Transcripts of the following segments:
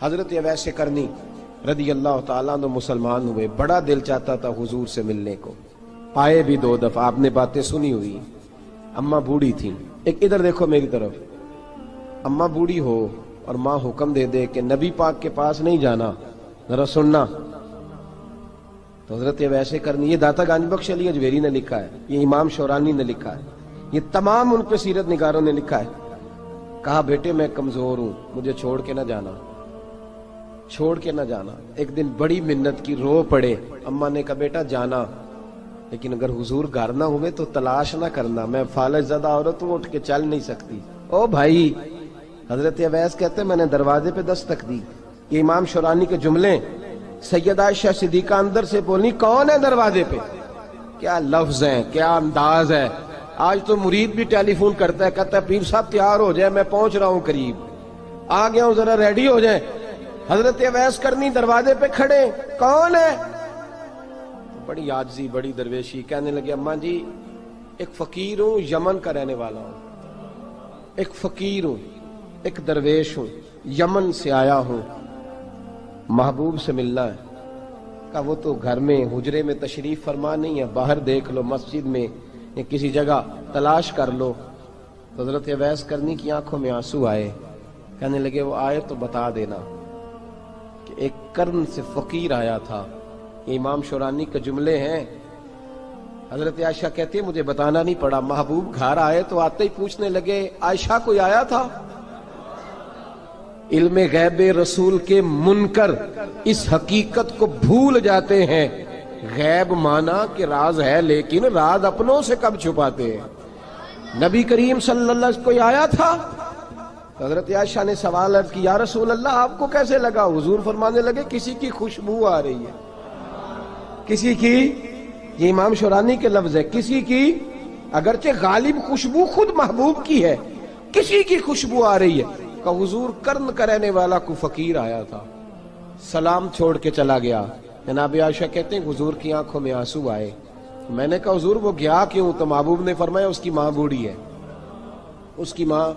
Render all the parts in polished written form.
حضرت اویس کرنی رضی اللہ تعالیٰ عنہ مسلمان ہوئے، بڑا دل چاہتا تھا حضور سے ملنے کو، آئے بھی 2 دفعہ، آپ نے باتیں سنی ہوئی۔ اماں بوڑھی تھیں، ایک ادھر دیکھو میری طرف، اماں بوڑھی ہو اور ماں حکم دے دے کہ نبی پاک کے پاس نہیں جانا، ذرا سننا، تو حضرت اویس کرنی، یہ داتا گنج بخش علی اجویری نے لکھا ہے، یہ امام شورانی نے لکھا ہے، یہ تمام ان پہ سیرت نگاروں نے لکھا ہے، کہا بیٹے میں کمزور ہوں، مجھے چھوڑ کے نہ جانا، چھوڑ کے نہ جانا۔ ایک دن بڑی منت کی، رو پڑے، اماں نے کہا بیٹا جانا، لیکن اگر حضور گھر نہ ہوئے تو تلاش نہ کرنا، میں فالج زدہ عورت ہوں، اٹھ کے چل نہیں سکتی۔ او بھائی، حضرت اویس کہتے ہیں میں نے دروازے پہ دستک دی، یہ امام شورانی کے جملے، سیدہ عائشہ صدیقہ اندر سے بولنی کون ہے دروازے پہ؟ کیا لفظ ہیں، کیا انداز ہے۔ آج تو مرید بھی ٹیلی فون کرتا ہے، کہتا ہے پیر صاحب تیار ہو جائے، میں پہنچ رہا ہوں، قریب آ گیا ہوں، ذرا ریڈی ہو جائیں۔ حضرت اویس کرنی دروازے پہ کھڑے، کون ہے؟ بڑی عاجزی، بڑی درویشی، کہنے لگے اماں جی ایک فقیر ہوں، یمن کا رہنے والا ہوں، ایک فقیر ہوں، ایک درویش ہوں، یمن سے آیا ہوں، محبوب سے ملنا ہے۔ کہا وہ تو گھر میں حجرے میں تشریف فرما نہیں ہے، باہر دیکھ لو، مسجد میں یا کسی جگہ تلاش کر لو۔ تو حضرت اویس کرنی کی آنکھوں میں آنسو آئے، کہنے لگے وہ آئے تو بتا دینا کہ ایک قرن سے فقیر آیا تھا۔ یہ امام شورانی کے جملے ہیں۔ حضرت عائشہ کہتی ہے مجھے بتانا نہیں پڑا، محبوب گھر آئے تو آتے ہی پوچھنے لگے عائشہ کوئی آیا تھا؟ علم غیب رسول کے منکر اس حقیقت کو بھول جاتے ہیں، غیب مانا کہ راز ہے، لیکن راز اپنوں سے کب چھپاتے ہیں۔ نبی کریم صلی اللہ علیہ وسلم کوئی آیا تھا؟ حضرت عائشہ نے سوال عرض کی یا رسول اللہ آپ کو کیسے لگا؟ حضور فرمانے لگے کسی کی خوشبو آ رہی ہے، کسی کی، یہ امام شورانی کے لفظ ہے، کسی کی، اگرچہ غالب خوشبو خود محبوب کی ہے، کسی کی خوشبو آ رہی ہے۔ کہ حضور قرن کا رہنے والا کو فقیر آیا تھا، سلام چھوڑ کے چلا گیا۔ جناب عائشہ کہتے ہیں حضور کی آنکھوں میں آنسو آئے۔ میں نے کہا حضور وہ گیا کیوں؟ تو محبوب نے فرمایا اس کی ماں بوڑھی ہے، اس کی ماں۔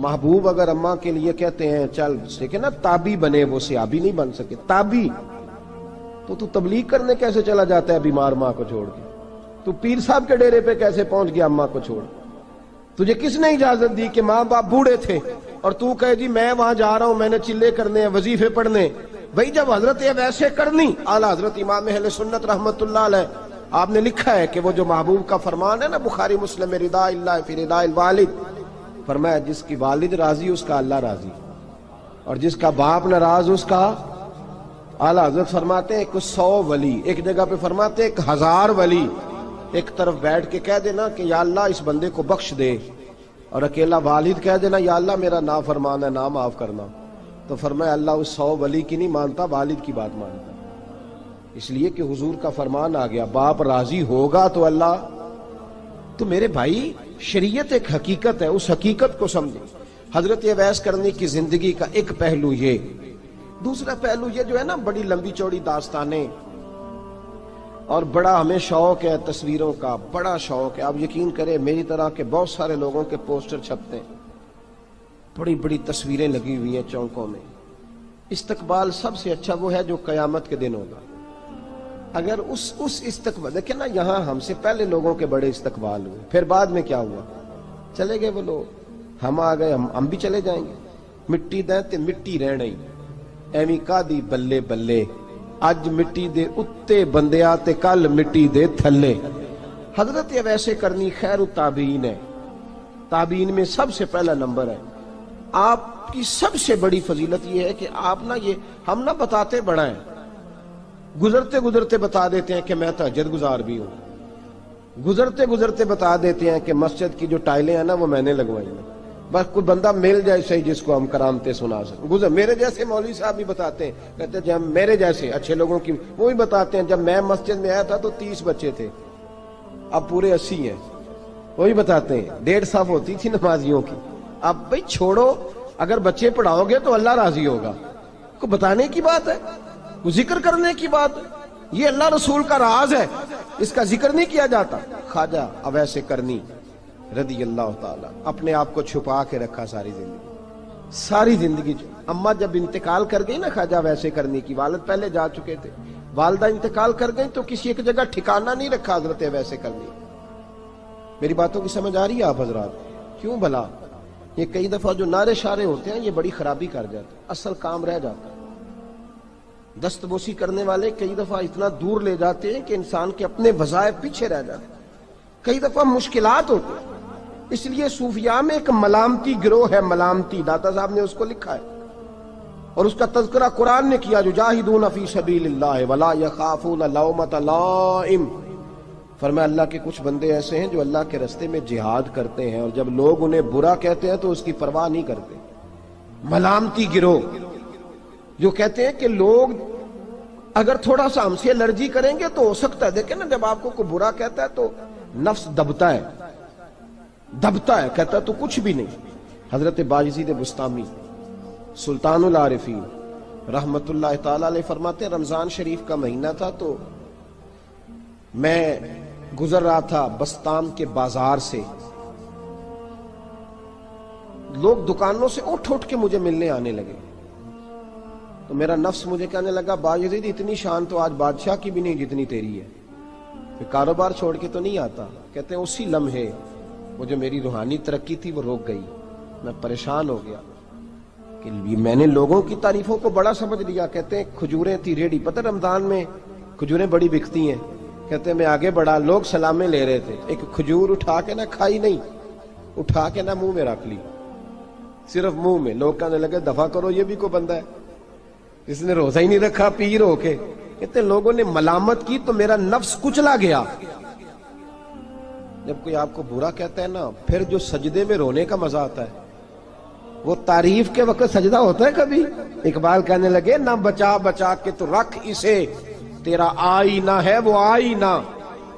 محبوب اگر اماں کے لیے کہتے ہیں چل دیکھیں نا تابی بنے، وہ صحابی نہیں بن سکے، تابی، تو تبلیغ کرنے کیسے چلا جاتا ہے بیمار ماں کو چھوڑ کے؟ تو پیر صاحب کے ڈیرے پہ کیسے پہنچ گیا اماں کو چھوڑ؟ تجھے کس نے اجازت دی کہ ماں باپ بوڑھے تھے اور تو کہے جی میں وہاں جا رہا ہوں، میں نے چلے کرنے ہیں، وظیفے پڑھنے؟ بھئی جب حضرت اویس کرنی اعلیٰ حضرت امام اہل سنت رحمت اللہ علیہ، آپ نے لکھا ہے کہ وہ جو محبوب کا فرمان ہے نا بخاری مسلم میں، رضا اللہ فی رضا الوالد، فرمایا جس کی والد راضی اس کا اللہ راضی، اور جس کا باپ ناراض اس کا اعلیٰ حضرت فرماتے ہیں ایک 100 ولی، ایک جگہ پہ فرماتے ہیں 1000 ولی ایک طرف بیٹھ کے کہہ دینا کہ یا اللہ اس بندے کو بخش دے، اور اکیلا والد کہہ دینا یا اللہ میرا نافرمان ہے، نہ معاف کرنا، تو فرمایا اللہ اس 100 ولی کی نہیں مانتا، والد کی بات مانتا، اس لیے کہ حضور کا فرمان آ گیا باپ راضی ہوگا تو اللہ۔ تو میرے بھائی شریعت ایک حقیقت ہے، اس حقیقت کو سمجھیں۔ حضرت اویس کرنی کی زندگی کا ایک پہلو یہ، دوسرا پہلو یہ جو ہے نا بڑی لمبی چوڑی داستانیں، اور بڑا ہمیں شوق ہے تصویروں کا، بڑا شوق ہے۔ آپ یقین کریں میری طرح کے بہت سارے لوگوں کے پوسٹر چھپتے ہیں، بڑی بڑی تصویریں لگی ہوئی ہیں چوکوں میں۔ استقبال سب سے اچھا وہ ہے جو قیامت کے دن ہوگا۔ اگر اس استقبال دیکھیں نا، یہاں ہم سے پہلے لوگوں کے بڑے استقبال ہوئے، پھر بعد میں کیا ہوا؟ چلے گئے وہ لوگ، ہم آ گئے، ہم بھی چلے جائیں گے۔ مٹی دیں تے مٹی رہنا ہی، ایویں کا دی بلے بلے، اج مٹی دے اتے بندیا تے کل مٹی دے تھلے۔ حضرت اویس کرنی خیر التابعین ہے، تابعین میں سب سے پہلا نمبر ہے۔ آپ کی سب سے بڑی فضیلت یہ ہے کہ آپ نا، یہ ہم نہ بتاتے بڑا ہیں، گزرتے گزرتے بتا دیتے ہیں کہ میں تہجد گزار بھی ہوں، گزرتے گزرتے بتا دیتے ہیں کہ مسجد کی جو ٹائلیں ہیں نا وہ میں نے لگوائی ہیں، بس کوئی بندہ مل جائے صحیح جس کو ہم کرامتیں سنا سکیں۔ میرے جیسے مولوی صاحب بھی بتاتے ہیں، کہتے ہیں جب میرے جیسے اچھے لوگوں کی وہ بھی بتاتے ہیں جب میں مسجد میں آیا تھا تو 30 بچے تھے، اب پورے 80 ہیں، وہی بتاتے ہیں 1.5 صف ہوتی تھی نمازیوں کی۔ اب بھئی چھوڑو، اگر بچے پڑھاؤ گے تو اللہ راضی ہوگا، کو بتانے کی بات ہے، کو ذکر کرنے کی بات ہے، یہ اللہ رسول کا راز ہے، اس کا ذکر نہیں کیا جاتا۔ خواجہ اویس کرنی رضی اللہ تعالیٰ اپنے آپ کو چھپا کے رکھا ساری زندگی، ساری زندگی اماں جب انتقال کر گئی نا خواجہ ویسے کرنی کی، والد پہلے جا چکے تھے، والدہ انتقال کر گئی تو کسی ایک جگہ ٹھکانہ نہیں رکھا حضرت ویسے کرنی۔ میری باتوں کی سمجھ آ رہی ہے آپ حضرات؟ کیوں بھلا یہ کئی دفعہ جو نعرے شارے ہوتے ہیں یہ بڑی خرابی کر جاتے ہیں، اصل کام رہ جاتا ہے۔ دست بوسی کرنے والے کئی دفعہ اتنا دور لے جاتے ہیں کہ انسان کے اپنے وظائف پیچھے رہ جاتے ہیں، کئی دفعہ مشکلات ہوتی ہیں۔ اس لیے صوفیاء میں ایک ملامتی گروہ ہے، ملامتی، داتا صاحب نے اس کو لکھا ہے اور اس کا تذکرہ قرآن نے کیا، یجاہدون فی سبیل اللہ ولا یخافون لومۃ لائم۔ فرمایا اللہ کے کچھ بندے ایسے ہیں جو اللہ کے راستے میں جہاد کرتے ہیں اور جب لوگ انہیں برا کہتے ہیں تو اس کی پرواہ نہیں کرتے۔ ملامتی گروہ جو کہتے ہیں کہ لوگ اگر تھوڑا سا ہم سے الرجی کریں گے تو ہو سکتا ہے، دیکھیں نا جب آپ کو کوئی برا کہتا ہے تو نفس دبتا ہے، کہتا ہے تو کچھ بھی نہیں۔ حضرت باجزید بستامی سلطان العارفین رحمت اللہ تعالی علیہ فرماتے ہیں رمضان شریف کا مہینہ تھا تو میں گزر رہا تھا بستام کے بازار سے، لوگ دکانوں سے اٹھ اٹھ کے مجھے ملنے آنے لگے تو میرا نفس مجھے کہنے لگا باجزید اتنی شان تو آج بادشاہ کی بھی نہیں جتنی تیری ہے، پھر کاروبار چھوڑ کے تو نہیں آتا۔ کہتے ہیں اسی لمحے وہ جو میری روحانی ترقی تھی وہ روک گئی، میں پریشان ہو گیا کہ میں نے لوگوں کی تعریفوں کو بڑا سمجھ لیا۔ کہتے ہیں کھجوریں تھی ریڈی، پتہ رمضان میں کھجوریں بڑی بکتی ہیں، کہتے ہیں میں آگے بڑھا، لوگ سلامیں لے رہے تھے، ایک کھجور اٹھا کے نہ کھائی نہیں، اٹھا کے نہ منہ میں رکھ لی، صرف منہ میں۔ لوگ کہنے لگے دفع کرو، یہ بھی کوئی بندہ ہے جس نے روزہ ہی نہیں رکھا پیر ہو کے۔ کہتے ہیں لوگوں نے ملامت کی تو میرا نفس کچلا گیا۔ جب کوئی آپ کو برا کہتا ہے نا، پھر جو سجدے میں رونے کا مزہ آتا ہے وہ تعریف کے وقت سجدہ ہوتا ہے کبھی؟ اقبال کہنے لگے نہ بچا بچا کے تو رکھ اسے، تیرا آئینہ ہے وہ آئینہ،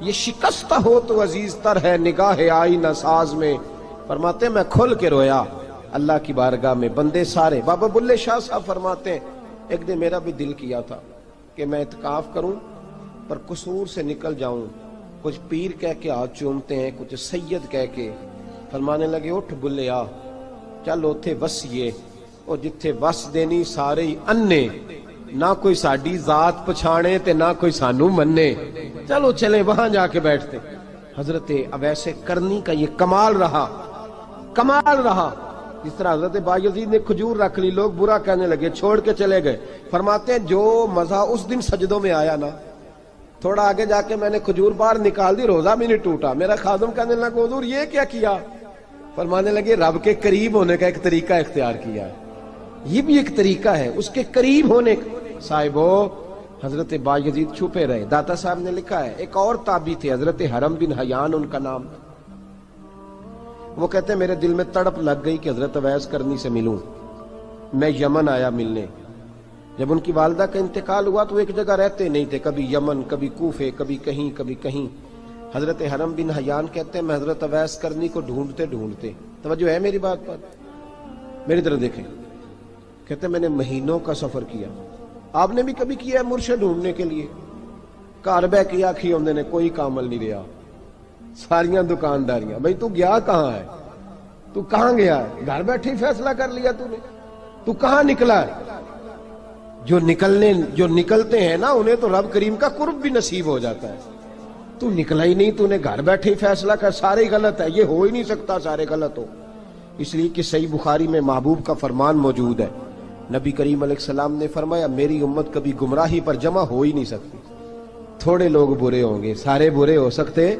یہ شکستہ ہو تو عزیز تر ہے نگاہ آئینہ ساز میں۔ فرماتے میں کھل کے رویا اللہ کی بارگاہ میں، بندے سارے۔ بابا بلے شاہ صاحب فرماتے ہیں ایک دن میرا بھی دل کیا تھا کہ میں اعتکاف کروں پر قصور سے نکل جاؤں، کچھ پیر کہہ کے ہاتھ چومتے ہیں، کچھ سید کہہ کے۔ فرمانے لگے اٹھ بلے آ، چل اوتھے وسیے اور جتھے وس دینی سارے ہی انے، نہ کوئی ساڈی ذات پچھانے تے نہ کوئی سانو مننے، چلو چلیں وہاں جا کے بیٹھتے۔ حضرت اویس کرنی کا یہ کمال رہا، کمال رہا۔ جس طرح حضرت بایزید نے کھجور رکھ لی، لوگ برا کہنے لگے، چھوڑ کے چلے گئے۔ فرماتے ہیں جو مزہ اس دن سجدوں میں آیا نا، تھوڑا آگے جا کے میں نے کھجور باہر نکال دی، روزہ بھی نہیں ٹوٹا۔ میرا خادم کہنے لگا حضور یہ کیا کیا؟ فرمانے لگے رب کے قریب ہونے کا ایک طریقہ اختیار کیا ہے، یہ بھی ایک طریقہ ہے اس کے قریب ہونے کا۔ صاحبو حضرت بایزید چھپے رہے۔ داتا صاحب نے لکھا ہے ایک اور تابعی تھے حضرت حرم بن حیان ان کا نام، وہ کہتے ہیں میرے دل میں تڑپ لگ گئی کہ حضرت اویس کرنی سے ملوں۔ میں یمن آیا ملنے، جب ان کی والدہ کا انتقال ہوا تو ایک جگہ رہتے نہیں تھے، کبھی یمن، کبھی کوفے، کبھی کہیں کبھی کہیں۔ حضرت حرم بن حیان کہتے ہیں میں حضرت اویس کرنی کو ڈھونڈتے ڈھونڈتے، توجہ ہے میری بات پر، میری طرف دیکھیں، کہتے ہیں میں نے مہینوں کا سفر کیا۔ آپ نے بھی کبھی کیا ہے مرشد ڈھونڈنے کے لیے؟ گھر بہ کے آکھی ہوندے نے کوئی کامل نہیں رہا، ساریاں دکانداریاں۔ بھئی تو گیا کہاں ہے؟ تو کہاں گیا ہے؟ گھر بیٹھے ہی فیصلہ کر لیا تو نے؟ تو کہاں نکلا ہے؟ جو نکلتے ہیں نا انہیں تو رب کریم کا قرب بھی نصیب ہو جاتا ہے۔ تو نکلا ہی نہیں، تو نے گھر بیٹھے ہی فیصلہ کر، سارے غلط ہے، یہ ہو ہی نہیں سکتا سارے غلط ہو۔ اس لیے کہ صحیح بخاری میں محبوب کا فرمان موجود ہے، نبی کریم علیہ السلام نے فرمایا میری امت کبھی گمراہی پر جمع ہو ہی نہیں سکتی، تھوڑے لوگ برے ہوں گے، سارے برے ہو سکتے۔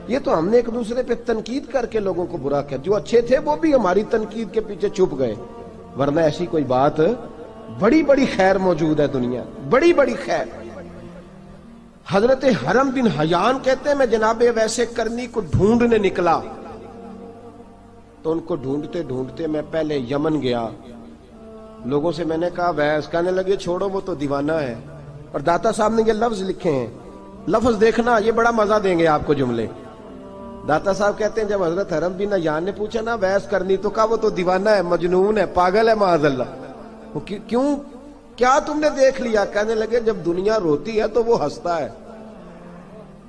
یہ تو ہم نے ایک دوسرے پہ تنقید کر کے لوگوں کو برا کیا، جو اچھے تھے وہ بھی ہماری تنقید کے پیچھے چھپ گئے، ورنہ ایسی کوئی بات، بڑی بڑی خیر موجود ہے دنیا، بڑی بڑی خیر۔ حضرت حرم بن حیان کہتے ہیں میں جناب ویسے کرنی کو ڈھونڈنے نکلا تو ان کو ڈھونڈتے ڈھونڈتے میں پہلے یمن گیا، لوگوں سے میں نے کہا ویس، کہنے لگے چھوڑو وہ تو دیوانہ ہے۔ اور داتا صاحب نے یہ لفظ لکھے ہیں، لفظ دیکھنا یہ بڑا مزہ دیں گے آپ کو جملے۔ داتا صاحب کہتے ہیں جب حضرت حرم بن حیان نے پوچھا نا ویس کرنی، تو کہا وہ تو دیوانہ ہے، مجنون ہے، پاگل ہے معاذ اللہ۔ وہ کیوں، کیا تم نے دیکھ لیا؟ کہنے لگے جب دنیا روتی ہے تو وہ ہنستا ہے،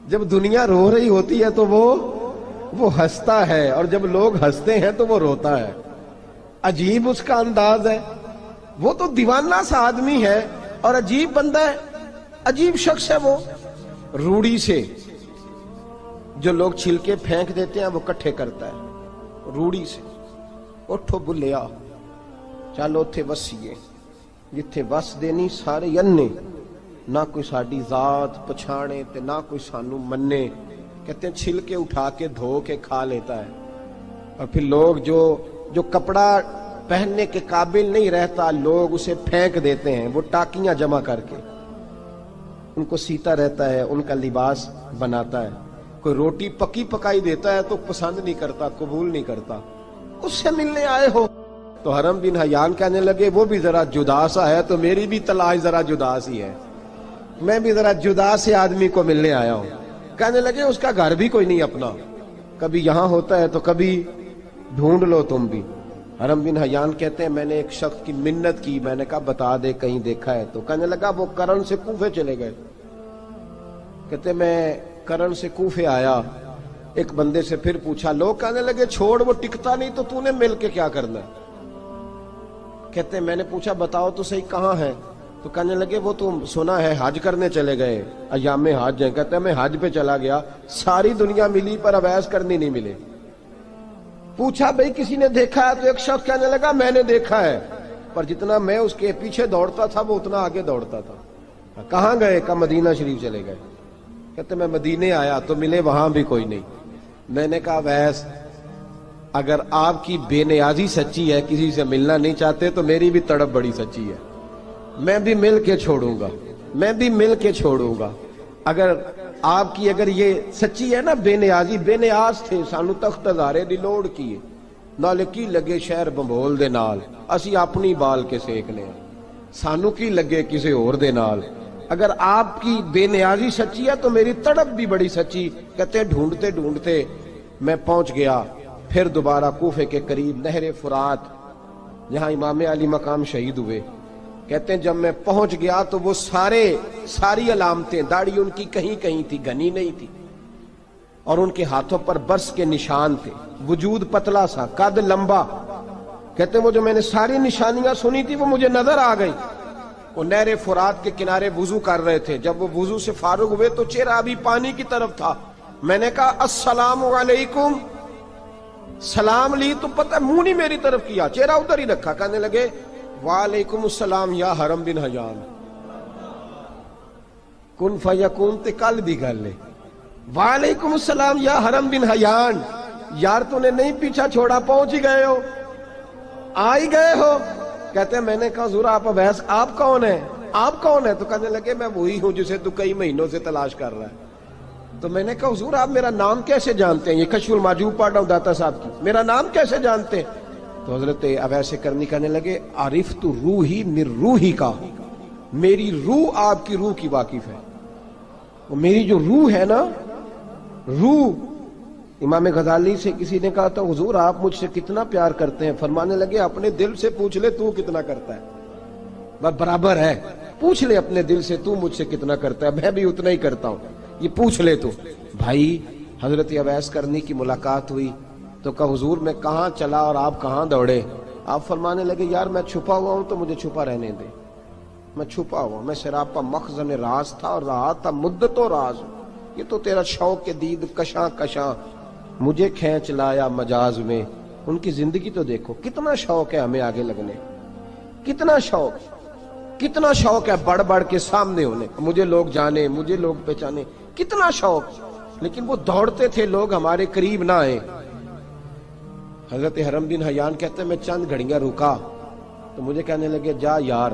جب دنیا رو رہی ہوتی ہے تو وہ ہنستا ہے، اور جب لوگ ہنستے ہیں تو وہ روتا ہے۔ عجیب اس کا انداز ہے، وہ تو دیوانہ سا آدمی ہے اور عجیب بندہ ہے، عجیب شخص ہے وہ۔ روڑی سے جو لوگ چھلکے پھینک دیتے ہیں وہ کٹھے کرتا ہے، روڑی سے۔ اٹھو بلیا چلو تھے وسیے جتھے وس دینی سارے ینے، نہ کوئی ساڈی ذات پچھانے تے نہ کوئی سانو منے۔ کہتے ہیں چھلکے اٹھا کے دھو کے کھا لیتا ہے، اور پھر لوگ جو کپڑا پہننے کے قابل نہیں رہتا لوگ اسے پھینک دیتے ہیں، وہ ٹاکیاں جمع کر کے ان کو سیتا رہتا ہے، ان کا لباس بناتا ہے۔ کوئی روٹی پکی پکائی دیتا ہے تو پسند نہیں کرتا، قبول نہیں کرتا، اس سے ملنے آئے ہو۔ تو حرم بن حیان کہنے لگے وہ بھی ذرا جدا سا ہے تو میری بھی تلاش ذرا جدا سی ہے، میں بھی ذرا جدا سے آدمی کو ملنے آیا ہوں۔ کہنے لگے اس کا گھر بھی کوئی نہیں اپنا، کبھی یہاں ہوتا ہے تو کبھی ڈھونڈ لو تم بھی۔ حرم بن حیان کہتے ہیں میں نے ایک شخص کی منت کی، میں نے کہا بتا دے کہیں دیکھا ہے تو۔ کہنے لگا وہ کرن سے کوفے چلے گئے۔ کہتے میں کرن سے کوفے آیا، ایک بندے سے پھر پوچھا، لوگ کہنے لگے چھوڑ وہ ٹکتا نہیں تو تو نے مل کے کیا کرنا ہے۔ کہتے میں نے پوچھا بتاؤ تو صحیح کہاں ہے، تو کہنے لگے وہ تو سنا ہے حج کرنے چلے گئے، ایام حج ہیں۔ کہتے میں حج پہ چلا گیا، ساری دنیا ملی پر اویس کرنی نہیں ملے۔ پوچھا بھئی کسی نے دیکھا ہے تو ایک شخص کہنے لگا میں نے دیکھا ہے، پر جتنا میں اس کے پیچھے دوڑتا تھا وہ اتنا آگے دوڑتا تھا۔ کہاں گئے؟ کہ مدینہ شریف چلے گئے۔ کہتے میں مدینے آیا تو ملے وہاں بھی کوئی نہیں۔ میں نے کہا ویس اگر آپ کی بے نیازی سچی ہے، کسی سے ملنا نہیں چاہتے، تو میری بھی تڑپ بڑی سچی ہے، میں بھی مل کے چھوڑوں گا، میں بھی مل کے چھوڑوں گا۔ اگر آپ کی اگر یہ سچی ہے نا بے نیازی، بے نیاز تھے، سانو تخت ہزارے دی لوڑ کی نالے کی لگے شہر بمبول دے نال، اسی اپنی بال کے سیکنے ہیں، سانو کی لگے کسی اور دے نال۔ اگر آپ کی بے نیازی سچی ہے تو میری تڑپ بھی بڑی سچی۔ کہتے ڈھونڈتے ڈھونڈتے میں پہنچ گیا، پھر دوبارہ کوفے کے قریب نہر فرات جہاں امام علی مقام شہید ہوئے۔ کہتے ہیں جب میں پہنچ گیا تو وہ ساری علامتیں، داڑھی ان کی کہیں کہیں تھی، گھنی نہیں تھی، اور ان کے ہاتھوں پر برس کے نشان تھے، وجود پتلا سا، قد لمبا۔ کہتے ہیں وہ جو میں نے ساری نشانیاں سنی تھی وہ مجھے نظر آ گئی۔ وہ نہر فرات کے کنارے وضو کر رہے تھے، جب وہ وضو سے فارغ ہوئے تو چہرہ ابھی پانی کی طرف تھا۔ میں نے کہا السلام علیکم، سلام لی تو پتہ منہ نہیں میری طرف کیا، چہرہ ادھر ہی رکھا۔ کہنے لگے وعلیکم السلام یا حرم بن حیان، کن فیکون تے کل دی گل ہے۔ وعلیکم السلام یا حرم بن حیان، یار تو نے نہیں پیچھا چھوڑا، پہنچ ہی گئے ہو، آ ہی گئے ہو۔ کہتے ہیں میں نے کہا حضور آپ اویس، آپ کون ہیں، آپ کون ہیں؟ تو کہنے لگے میں وہی ہوں جسے تو کئی مہینوں سے تلاش کر رہا ہے۔ تو میں نے کہا حضور آپ میرا نام کیسے جانتے ہیں؟ یہ کشف المحجوب پڑھ رہا ہوں داتا صاحب کی، میرا نام کیسے جانتے ہیں؟ تو حضرت اویس کرنی کہنے لگے عرفت روحی من روحی کا، میری روح آپ کی روح کی واقف ہے۔ وہ میری جو روح ہے نا، روح۔ امام غزالی سے کسی نے کہا تھا حضور آپ مجھ سے کتنا پیار کرتے ہیں؟ فرمانے لگے اپنے دل سے پوچھ لے تو کتنا کرتا ہے، برابر ہے، پوچھ لے اپنے دل سے تو مجھ سے کتنا کرتا ہے، میں بھی اتنا ہی کرتا ہوں، یہ پوچھ لے تو۔ بھائی حضرت اویس کرنی کی ملاقات ہوئی تو کہا حضور میں کہاں چلا اور آپ کہاں دوڑے؟ آپ فرمانے لگے یار میں چھپا ہوا ہوں تو مجھے چھپا رہنے دے، میں چھپا ہوا، میں سراپا مخزن راز تھا اور رہا تھا مدت و راز۔ یہ تو تیرا شوق کے دید کشاں کشاں مجھے کھینچ لایا مجاز میں۔ ان کی زندگی تو دیکھو، کتنا شوق ہے ہمیں آگے لگنے، کتنا شوق ہے بڑھ بڑھ کے سامنے ہونے، مجھے لوگ جانے، مجھے لوگ پہچانے، کتنا شوق، لیکن وہ دوڑتے تھے لوگ ہمارے قریب نہ آئے۔ حضرت حرم بن حیان کہتے ہیں میں چند گھڑیاں رکا تو مجھے کہنے لگے جا یار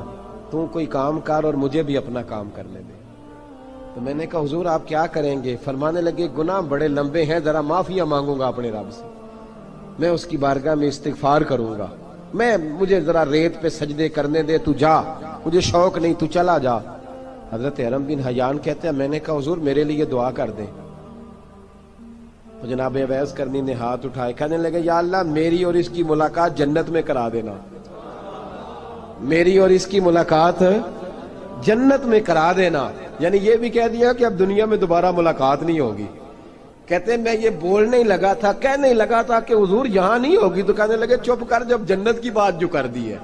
تو کوئی کام کر اور مجھے بھی اپنا کام کرنے دے۔ تو میں نے کہا حضور آپ کیا کریں گے؟ فرمانے لگے گناہ بڑے لمبے ہیں، ذرا معافیاں مانگوں گا اپنے رب سے، میں اس کی بارگاہ میں استغفار کروں گا، مجھے ذرا ریت پہ سجدے کرنے دے، تو جا، مجھے شوق نہیں، تو چلا جا۔ حضرت حرم بن حیان کہتے ہیں میں نے کہا حضور میرے لیے دعا کر دیں۔ جناب اویس کرنی نے ہاتھ اٹھائے، کہنے لگے یا اللہ میری اور اس کی ملاقات جنت میں کرا دینا، میری اور اس کی ملاقات جنت میں کرا دینا۔ یعنی یہ بھی کہہ دیا کہ اب دنیا میں دوبارہ ملاقات نہیں ہوگی، کہتے ہیں میں یہ بولنے ہی لگا تھا، کہنے ہی لگا تھا کہ حضور یہاں نہیں ہوگی، تو کہنے لگے چپ کر، جب جنت کی بات جو کر دی ہے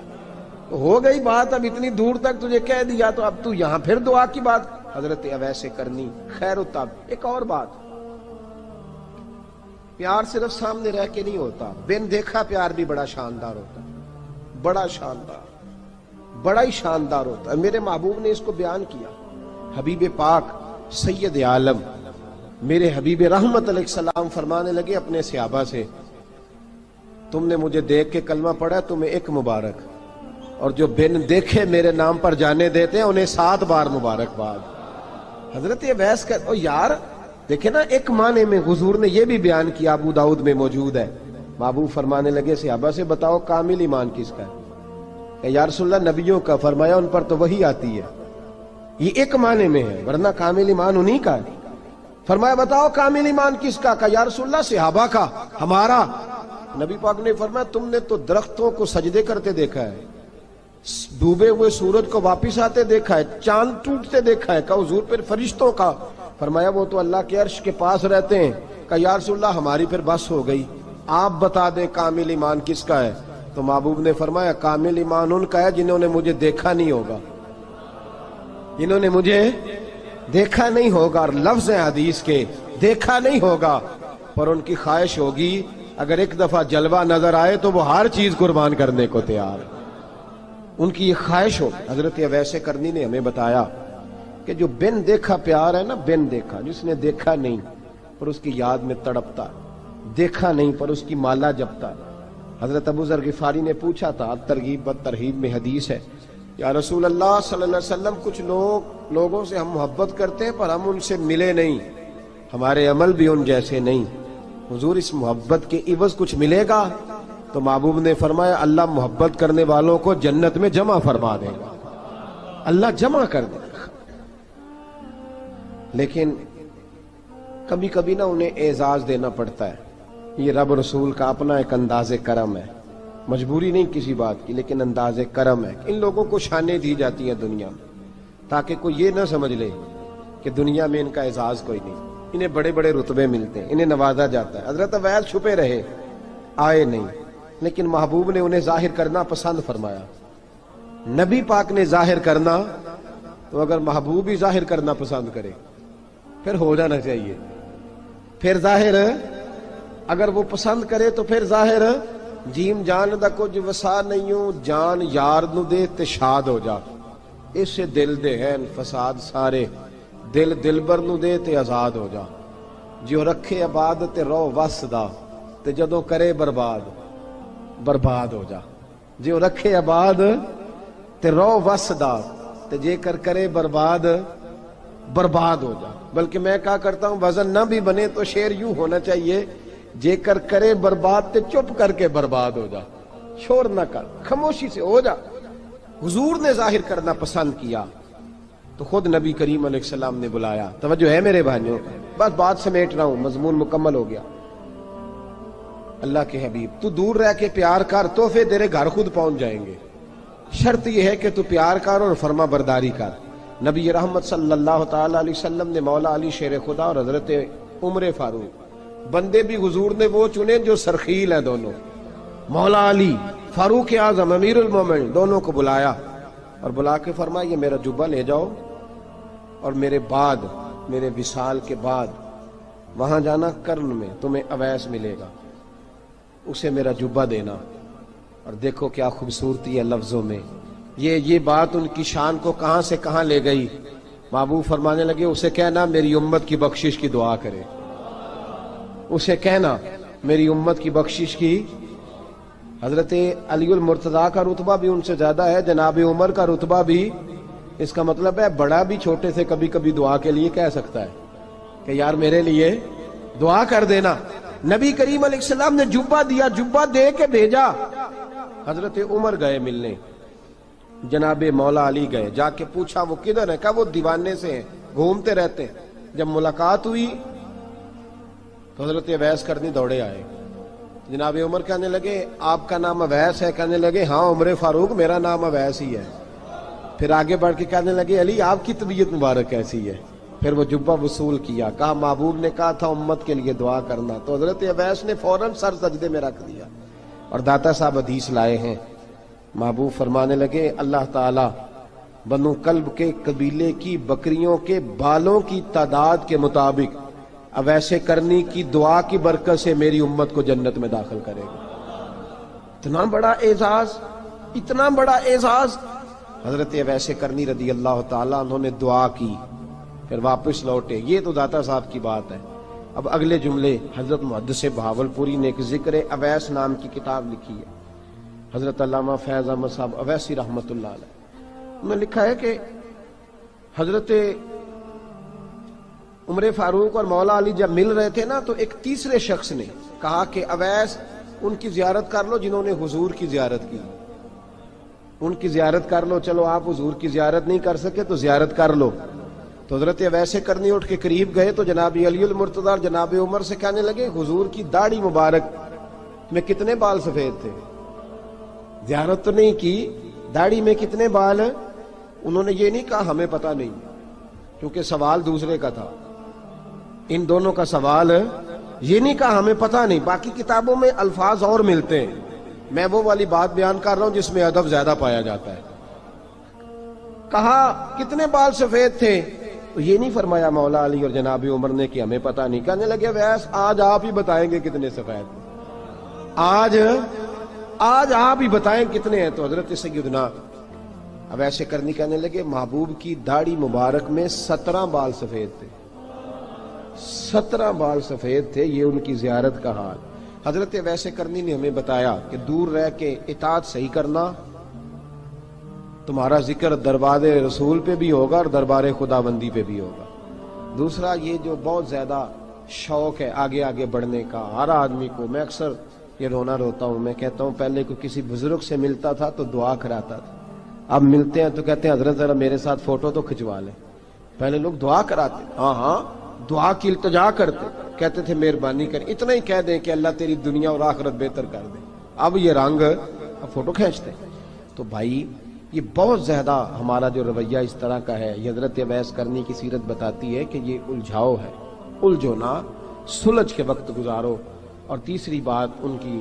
ہو گئی بات، اب اتنی دور تک تجھے کہہ دیا تو اب تو یہاں پھر دعا کی بات حضرت اویس کرنی خیر التاب۔ ایک اور بات، پیار صرف سامنے رہ کے نہیں ہوتا، بن دیکھا پیار بھی بڑا شاندار ہوتا ہے، بڑا شاندار، بڑا ہی شاندار ہوتا ہے۔ میرے محبوب نے اس کو بیان کیا، حبیب پاک سید عالم میرے حبیب رحمت علیہ السلام فرمانے لگے اپنے صحابہ سے، تم نے مجھے دیکھ کے کلمہ پڑھا، تمہیں ایک مبارک، اور جو بن دیکھے میرے نام پر جانے دیتے ہیں انہیں 7 بار مبارکباد۔ حضرت اویس کا او یار دیکھیں نا، ایک معنی میں حضور نے یہ بھی بیان کیا، ابو داؤد میں موجود ہے۔ محبوب فرمانے لگے صحابہ سے، بتاؤ کامل ایمان کس کا ہے؟ کہ یا رسول اللہ نبیوں کا۔ فرمایا ان پر تو وہی آتی ہے، یہ ایک معنی میں ہے، ورنہ کامل ایمان انہی کا ہے۔ فرمایا بتاؤ کامل ایمان کس کا؟ کہ یا رسول اللہ صحابہ کا، ہمارا۔ نبی پاک نے فرمایا تم نے تو درختوں کو سجدے کرتے دیکھا ہے، ڈوبے ہوئے سورج کو واپس آتے دیکھا ہے، چاند ٹوٹتے دیکھا ہے۔ کہ حضور پھر فرشتوں کا؟ فرمایا وہ تو اللہ کے عرش کے پاس رہتے ہیں۔ کہ یا رسول اللہ ہماری پھر بس ہو گئی، آپ بتا دیں کامل ایمان کس کا ہے؟ تو محبوب نے فرمایا کامل ایمان ان کا ہے جنہوں نے مجھے دیکھا نہیں ہوگا، جنہوں نے مجھے دیکھا نہیں ہوگا، اور لفظ ہیں حدیث کے، دیکھا نہیں ہوگا پر ان کی خواہش ہوگی اگر ایک دفعہ جلوہ نظر آئے تو وہ ہر چیز قربان کرنے کو تیار، ان کی یہ خواہش ہو۔ حضرت اویس کرنی نے ہمیں بتایا کہ جو بن دیکھا پیار ہے نا، بن دیکھا، جس نے دیکھا نہیں پر اس کی یاد میں تڑپتا، دیکھا نہیں پر اس کی مالا جپتا۔ حضرت ابو ذر غفاری نے پوچھا تھا، ترغیب و ترہیب میں حدیث ہے، یا رسول اللہ صلی اللہ علیہ وسلم کچھ لوگوں سے ہم محبت کرتے ہیں پر ہم ان سے ملے نہیں، ہمارے عمل بھی ان جیسے نہیں، حضور اس محبت کے عوض کچھ ملے گا؟ تو محبوب نے فرمایا اللہ محبت کرنے والوں کو جنت میں جمع فرما دے گا، اللہ جمع کر دے گا۔ لیکن کبھی کبھی نا انہیں اعزاز دینا پڑتا ہے، یہ رب رسول کا اپنا ایک انداز کرم ہے، مجبوری نہیں کسی بات کی، لیکن انداز کرم ہے۔ ان لوگوں کو شانیں دی جاتی ہیں دنیا میں تاکہ کوئی یہ نہ سمجھ لے کہ دنیا میں ان کا اعزاز کوئی نہیں، انہیں بڑے بڑے رتبے ملتے ہیں، انہیں نوازا جاتا ہے۔ حضرت اویس چھپے رہے، آئے نہیں، لیکن محبوب نے انہیں ظاہر کرنا پسند فرمایا۔ نبی پاک نے ظاہر کرنا، تو اگر محبوب ہی ظاہر کرنا پسند کرے پھر ہو جانا چاہیے، پھر ظاہر اگر وہ پسند کرے تو پھر ظاہر جیم جان دا کچھ وسا نہیں ہوں، جان یار نو دے تے شاد ہو جا، اس سے دل دے ہیں فساد سارے، دل دلبر نو دے تے آزاد ہو جا، جو رکھے آباد تے رو وس دا تے جدوں کرے برباد برباد ہو جا، جو رکھے آباد تے رو وس دا تے جے کر کرے برباد برباد ہو جا۔ بلکہ میں کہا کرتا ہوں وزن نہ بھی بنے تو شعر یوں ہونا چاہیے، جے کر کرے برباد تے چپ کر کے برباد ہو جا، شور نہ کر، خاموشی سے ہو جا۔ حضور نے ظاہر کرنا پسند کیا تو خود نبی کریم علیہ السلام نے بلایا۔ توجہ ہے میرے بھائیوں، بس بات سمیٹ رہا ہوں، مضمون مکمل ہو گیا۔ اللہ کے حبیب تو دور رہ کے پیار کر، تحفے تیرے گھر خود پہنچ جائیں گے، شرط یہ ہے کہ تو پیار کر اور فرما برداری کر۔ نبی رحمت صلی اللہ تعالی علیہ وسلم نے مولا علی شیر خدا اور حضرت عمر فاروق، بندے بھی حضور نے وہ چنے جو سرخیل ہیں دونوں، مولا علی فاروق اعظم امیر المومنین، دونوں کو بلایا اور بلا کے فرمایا یہ میرا جبہ لے جاؤ اور میرے بعد، میرے وصال کے بعد وہاں جانا کرن میں، تمہیں اویس ملے گا، اسے میرا جبہ دینا۔ اور دیکھو کیا خوبصورتی ہے لفظوں میں، یہ بات ان کی شان کو کہاں سے کہاں لے گئی۔ محبوب فرمانے لگے اسے کہنا میری امت کی بخشش کی دعا کرے، اسے کہنا میری امت کی بخشش کی۔ حضرت علی المرتضیٰ کا رتبہ بھی ان سے زیادہ ہے، جناب عمر کا رتبہ بھی، اس کا مطلب ہے بڑا بھی چھوٹے سے کبھی کبھی دعا کے لیے کہہ سکتا ہے کہ یار میرے لیے دعا کر دینا۔ نبی کریم علیہ السلام نے جبہ دیا، جبہ دے کے بھیجا۔ حضرت عمر گئے ملنے، جناب مولا علی گئے، جا کے پوچھا وہ کدھر ہے؟ کہا وہ دیوانے سے ہیں، گھومتے رہتے ہیں۔ جب ملاقات ہوئی تو حضرت اویس کرنی دوڑے آئے، جناب عمر کہنے لگے آپ کا نام اویس ہے؟ کہنے لگے ہاں عمر فاروق میرا نام اویس ہی ہے۔ پھر آگے بڑھ کے کہنے لگے علی آپ کی طبیعت مبارک کیسی ہے؟ پھر وہ جبہ وصول کیا، کہا محبوب نے کہا تھا امت کے لیے دعا کرنا، تو حضرت اویس نے فوراً سر سجدے میں رکھ دیا. اور داتا صاحب حدیث لائے ہیں، محبوب فرمانے لگے اللہ تعالی بنو کلب کے قبیلے کی بکریوں کے بالوں کی تعداد کے مطابق اویس کرنی کی دعا کی برکت سے میری امت کو جنت میں داخل کرے گا. اتنا بڑا اعزاز، اتنا بڑا اعزاز. حضرت اویس کرنی رضی اللہ تعالیٰ انہوں نے دعا کی، پھر واپس لوٹے. یہ تو داتا صاحب کی بات ہے. اب اگلے جملے حضرت محدث بہاولپوری نے ایک ذکر اویس نام کی کتاب لکھی ہے، حضرت علامہ فیض احمد صاحب اویسی رحمۃ اللہ علیہ. انہوں نے لکھا ہے کہ حضرت عمر فاروق اور مولا علی جب مل رہے تھے نا تو ایک تیسرے شخص نے کہا کہ اویس ان کی زیارت کر لو جنہوں نے حضور کی زیارت کی، ان کی زیارت کر لو. چلو آپ حضور کی زیارت نہیں کر سکے تو زیارت کر لو. تو حضرت اویس کرنی اٹھ کے قریب گئے تو جناب علی المرتضی اور جناب عمر سے کہنے لگے حضور کی داڑھی مبارک میں کتنے بال سفید تھے؟ زیارت تو نہیں کی، داڑھی میں کتنے بال ہیں؟ انہوں نے یہ نہیں کہا ہمیں پتہ نہیں، کیونکہ سوال دوسرے کا تھا. ان دونوں کا سوال یہ نہیں کہا ہمیں پتہ نہیں. باقی کتابوں میں الفاظ اور ملتے ہیں، میں وہ والی بات بیان کر رہا ہوں جس میں ادب زیادہ پایا جاتا ہے. کہا کتنے بال سفید تھے؟ تو یہ نہیں فرمایا مولا علی اور جناب عمر نے کہ ہمیں پتہ نہیں. کہنے لگے ویس آج آپ ہی بتائیں گے کتنے سفید تھے، آج آپ ہی بتائیں کتنے ہیں. تو حضرت سیدنا اویس کرنی کہنے لگے محبوب کی داڑھی مبارک میں 17 بال سفید تھے، 17 بال سفید تھے. یہ ان کی زیارت کا حال. حضرت اویس کرنی نے ہمیں بتایا کہ دور رہ کے اطاعت صحیح کرنا، تمہارا ذکر دربار رسول پہ بھی ہوگا اور دربار خدا بندی پہ بھی ہوگا. دوسرا یہ جو بہت زیادہ شوق ہے آگے آگے بڑھنے کا ہر آدمی کو، میں اکثر یہ رونا روتا ہوں، میں کہتا ہوں پہلے کوئی کسی بزرگ سے ملتا تھا تو دعا کراتا تھا، اب ملتے ہیں تو کہتے ہیں حضرت ذرا میرے ساتھ فوٹو تو کھنچوا لیں. پہلے لوگ دعا کراتے، ہاں دعا کی التجا کرتے، کہتے تھے مہربانی کر، اتنا ہی کہہ دیں کہ اللہ تیری دنیا اور آخرت بہتر کر دے. اب یہ رنگ اب فوٹو کھینچتے. تو بھائی یہ بہت زیادہ ہمارا جو رویہ اس طرح کا ہے. یہ حضرت اویس کرنی کی سیرت بتاتی ہے کہ یہ الجھاؤ ہے، الجھو نہ، سلجھ کے وقت گزارو. اور تیسری بات ان کی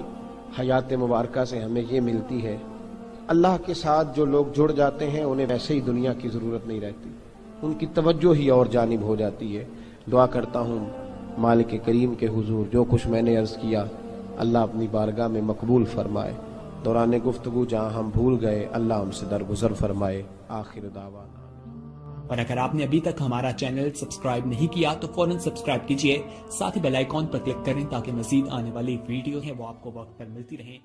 حیات مبارکہ سے ہمیں یہ ملتی ہے، اللہ کے ساتھ جو لوگ جڑ جاتے ہیں انہیں ویسے ہی دنیا کی ضرورت نہیں رہتی، ان کی توجہ ہی اور جانب ہو جاتی ہے. دعا کرتا ہوں مالک کریم کے حضور جو کچھ میں نے عرض کیا اللہ اپنی بارگاہ میں مقبول فرمائے. دوران گفتگو جہاں ہم بھول گئے اللہ ہم سے درگزر فرمائے. آخر دعوانا. اور اگر آپ نے ابھی تک ہمارا چینل سبسکرائب نہیں کیا تو فوراً سبسکرائب کیجئے، ساتھ ہی بیل آئیکن پر کلک کریں تاکہ مزید آنے والی ویڈیو ہیں وہ آپ کو وقت پر ملتی رہیں.